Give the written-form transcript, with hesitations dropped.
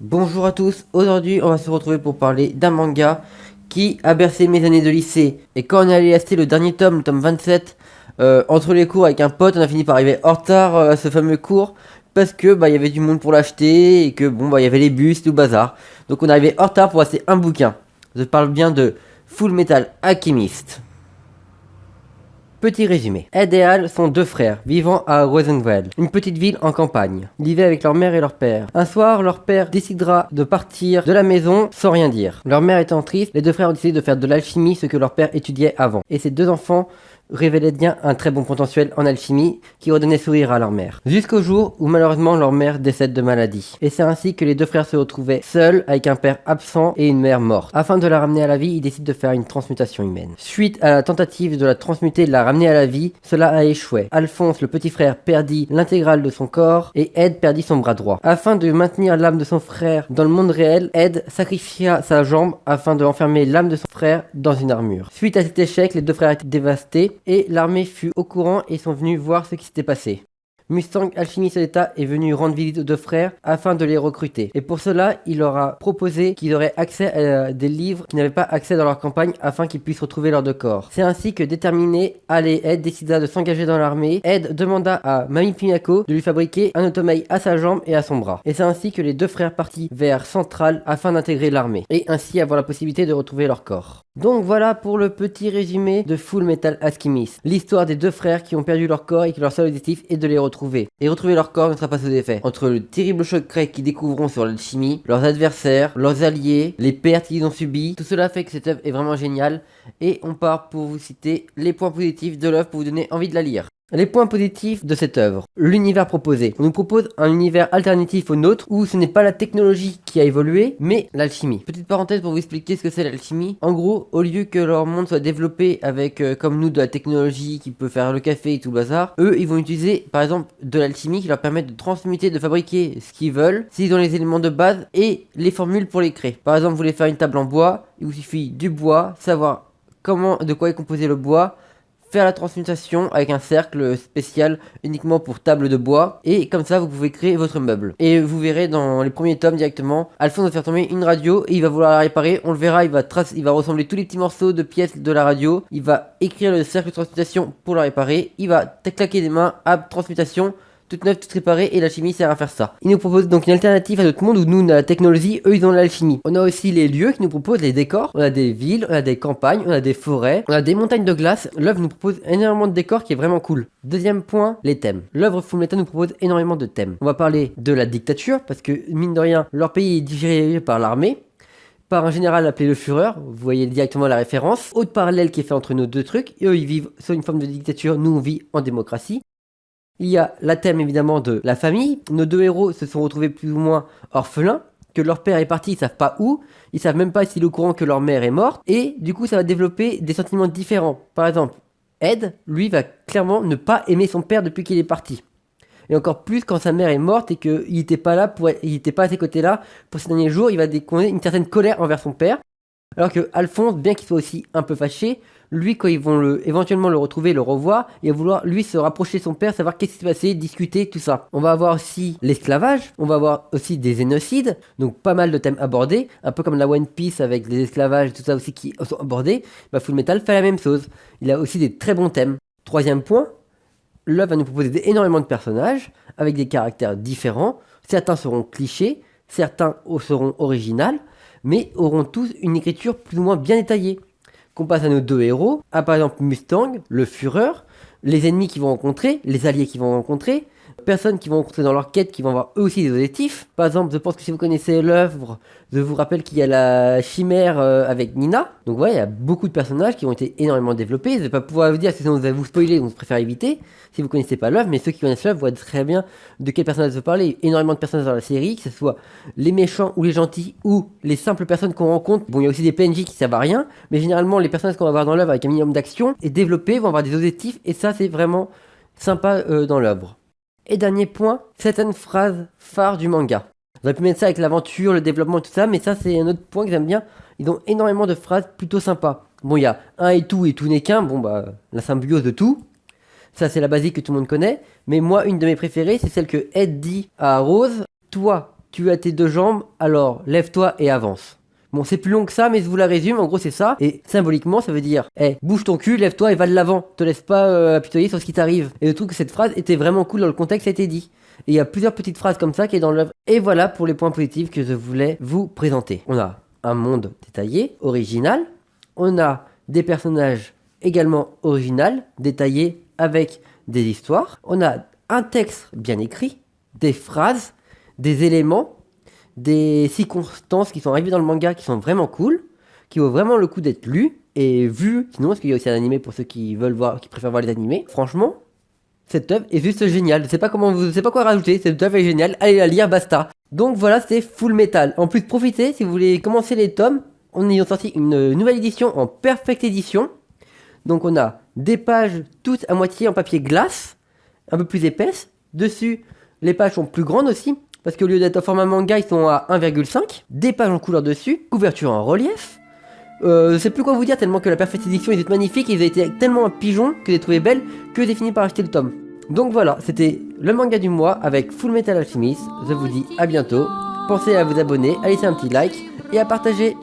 Bonjour à tous, aujourd'hui on va se retrouver pour parler d'un manga qui a bercé mes années de lycée. Et quand on est allé acheter le dernier tome, le tome 27, entre les cours avec un pote, on a fini par arriver en retard à ce fameux cours parce que il y avait du monde pour l'acheter et que il y avait les bus, tout le bazar. Donc on est arrivé en retard pour acheter un bouquin. Je parle bien de Full Metal Alchemist. Petit résumé. Ed et Al sont deux frères, vivant à Rosenwald, une petite ville en campagne. Ils vivaient avec leur mère et leur père. Un soir, leur père décidera de partir de la maison sans rien dire. Leur mère étant triste, les deux frères ont décidé de faire de l'alchimie, ce que leur père étudiait avant. Et ces deux enfants révélaient bien un très bon potentiel en alchimie qui redonnait sourire à leur mère. Jusqu'au jour où malheureusement leur mère décède de maladie. Et c'est ainsi que les deux frères se retrouvaient seuls avec un père absent et une mère morte. Afin de la ramener à la vie, ils décident de faire une transmutation humaine. Suite à la tentative de la transmuter et de la ramener à la vie, cela a échoué. Alphonse, le petit frère, perdit l'intégrale de son corps et Ed perdit son bras droit. Afin de maintenir l'âme de son frère dans le monde réel, Ed sacrifia sa jambe afin de enfermer l'âme de son frère dans une armure. Suite à cet échec, les deux frères étaient dévastés et l'armée fut au courant et sont venus voir ce qui s'était passé. Mustang, alchimiste d'État, est venu rendre visite aux deux frères afin de les recruter. Et pour cela, il leur a proposé qu'ils auraient accès à des livres qu'ils n'avaient pas accès dans leur campagne afin qu'ils puissent retrouver leurs deux corps. C'est ainsi que déterminé, Al et Ed décida de s'engager dans l'armée. Ed demanda à Mami Pinako de lui fabriquer un automail à sa jambe et à son bras. Et c'est ainsi que les deux frères partis vers Central afin d'intégrer l'armée et ainsi avoir la possibilité de retrouver leur corps. Donc voilà pour le petit résumé de Full Metal Alchemist. L'histoire des deux frères qui ont perdu leur corps et que leur seul objectif est de les retrouver. Et retrouver leur corps ne sera pas sous effet. Entre le terrible choc qu'ils découvriront sur l'alchimie, leurs adversaires, leurs alliés, les pertes qu'ils ont subies, tout cela fait que cette œuvre est vraiment géniale. Et on part pour vous citer les points positifs de l'œuvre pour vous donner envie de la lire. Les points positifs de cette œuvre. L'univers proposé. On nous propose un univers alternatif au nôtre où ce n'est pas la technologie qui a évolué, mais l'alchimie. Petite parenthèse pour vous expliquer ce que c'est l'alchimie. En gros, au lieu que leur monde soit développé avec, comme nous, de la technologie qui peut faire le café et tout le bazar, eux, ils vont utiliser, par exemple, de l'alchimie qui leur permet de transmuter, de fabriquer ce qu'ils veulent, s'ils ont les éléments de base et les formules pour les créer. Par exemple, vous voulez faire une table en bois, il vous suffit du bois, savoir de quoi est composé le bois, faire la transmutation avec un cercle spécial uniquement pour table de bois et comme ça vous pouvez créer votre meuble. Et vous verrez dans les premiers tomes directement, Alphonse va faire tomber une radio et il va vouloir la réparer, on le verra, il va ressembler tous les petits morceaux de pièces de la radio, il va écrire le cercle de transmutation pour la réparer, il va claquer des mains à transmutation, toute neuve, toute réparée, et l'alchimie sert à faire ça. Ils nous proposent donc une alternative à notre monde où nous on a la technologie, eux ils ont l'alchimie. On a aussi les lieux qui nous proposent les décors, on a des villes, on a des campagnes, on a des forêts, on a des montagnes de glace. L'œuvre nous propose énormément de décors qui est vraiment cool. Deuxième point, les thèmes. L'œuvre Fullmetal nous propose énormément de thèmes. On va parler de la dictature, parce que mine de rien, leur pays est dirigé par l'armée, par un général appelé le Führer, vous voyez directement la référence. Autre parallèle qui est fait entre nos deux trucs, et eux ils vivent sur une forme de dictature, nous on vit en démocratie. Il y a la thème évidemment de la famille. Nos deux héros se sont retrouvés plus ou moins orphelins, que leur père est parti, ils savent pas où, ils savent même pas s'il est au courant que leur mère est morte, et du coup ça va développer des sentiments différents. Par exemple, Ed, lui, va clairement ne pas aimer son père depuis qu'il est parti. Et encore plus quand sa mère est morte et qu'il n'était pas là il était pas à ses côtés là pour ces derniers jours, il va découvrir une certaine colère envers son père. Alors que Alphonse, bien qu'il soit aussi un peu fâché, lui, quand ils vont éventuellement le retrouver, le revoir, il va vouloir, lui, se rapprocher de son père, savoir qu'est-ce qui s'est passé, discuter, tout ça. On va avoir aussi l'esclavage, on va avoir aussi des génocides, donc pas mal de thèmes abordés, un peu comme la One Piece avec les esclavages, tout ça aussi qui sont abordés. Fullmetal fait la même chose. Il a aussi des très bons thèmes. Troisième point, l'œuvre va nous proposer énormément de personnages, avec des caractères différents. Certains seront clichés, certains seront originaux, mais auront tous une écriture plus ou moins bien détaillée. Qu'on passe à nos deux héros, à par exemple Mustang, le Führer, les ennemis qu'ils vont rencontrer, les alliés qu'ils vont rencontrer, personnes qu'ils vont rencontrer dans leur quête qui vont avoir eux aussi des objectifs. Par exemple, je pense que si vous connaissez l'œuvre, je vous rappelle qu'il y a la chimère avec Nina. Donc voilà, il y a beaucoup de personnages qui ont été énormément développés. Je ne vais pas pouvoir vous dire, sinon vous allez vous spoiler, donc je préfère éviter. Si vous connaissez pas l'œuvre, mais ceux qui connaissent l'œuvre voient très bien de quel personnage je veux parler. Il y a énormément de personnages dans la série, que ce soit les méchants ou les gentils ou les simples personnes qu'on rencontre. Bon, il y a aussi des PNJ qui servent à rien, mais généralement les personnages qu'on va voir dans l'œuvre avec un minimum d'action et développés vont avoir des objectifs, et ça c'est vraiment sympa dans l'œuvre. Et dernier point, certaines phrases phares du manga. On aurait pu mettre ça avec l'aventure, le développement, tout ça, mais ça c'est un autre point que j'aime bien. Ils ont énormément de phrases plutôt sympas. Bon, il y a un et tout n'est qu'un, bon bah, la symbiose de tout. Ça c'est la basique que tout le monde connaît. Mais moi, une de mes préférées, c'est celle que Ed dit à Rose. Toi, tu as tes 2 jambes, alors lève-toi et avance. Bon, c'est plus long que ça, mais je vous la résume. En gros, c'est ça. Et symboliquement, ça veut dire, bouge ton cul, lève-toi et va de l'avant. Te laisse pas apitoyer sur ce qui t'arrive. Et je trouve que cette phrase était vraiment cool dans le contexte, ça a été dit. Et il y a plusieurs petites phrases comme ça qui est dans l'œuvre. Et voilà pour les points positifs que je voulais vous présenter. On a un monde détaillé, original. On a des personnages également originaux, détaillés avec des histoires. On a un texte bien écrit, des phrases, des éléments, des circonstances qui sont arrivées dans le manga qui sont vraiment cool, qui vaut vraiment le coup d'être lu et vu. Sinon, parce qu'il y a aussi un animé pour ceux qui veulent voir, qui préfèrent voir les animés. Franchement, cette œuvre est juste géniale. Je sais pas quoi rajouter. Cette œuvre est géniale. Allez la lire, basta. Donc voilà, c'était Full Metal. En plus, profitez si vous voulez commencer les tomes. On y a sorti une nouvelle édition en Perfect Edition. Donc on a des pages toutes à moitié en papier glace, un peu plus épaisses. Dessus, les pages sont plus grandes aussi. Parce qu'au lieu d'être en format manga, ils sont à 1,5. Des pages en couleur dessus, couverture en relief. Je sais plus quoi vous dire tellement que la Perfect Edition était magnifique. Ils ont été tellement un pigeon que j'ai trouvé belle que j'ai fini par acheter le tome. Donc voilà, c'était le manga du mois avec Full Metal Alchemist. Je vous dis à bientôt. Pensez à vous abonner, à laisser un petit like et à partager.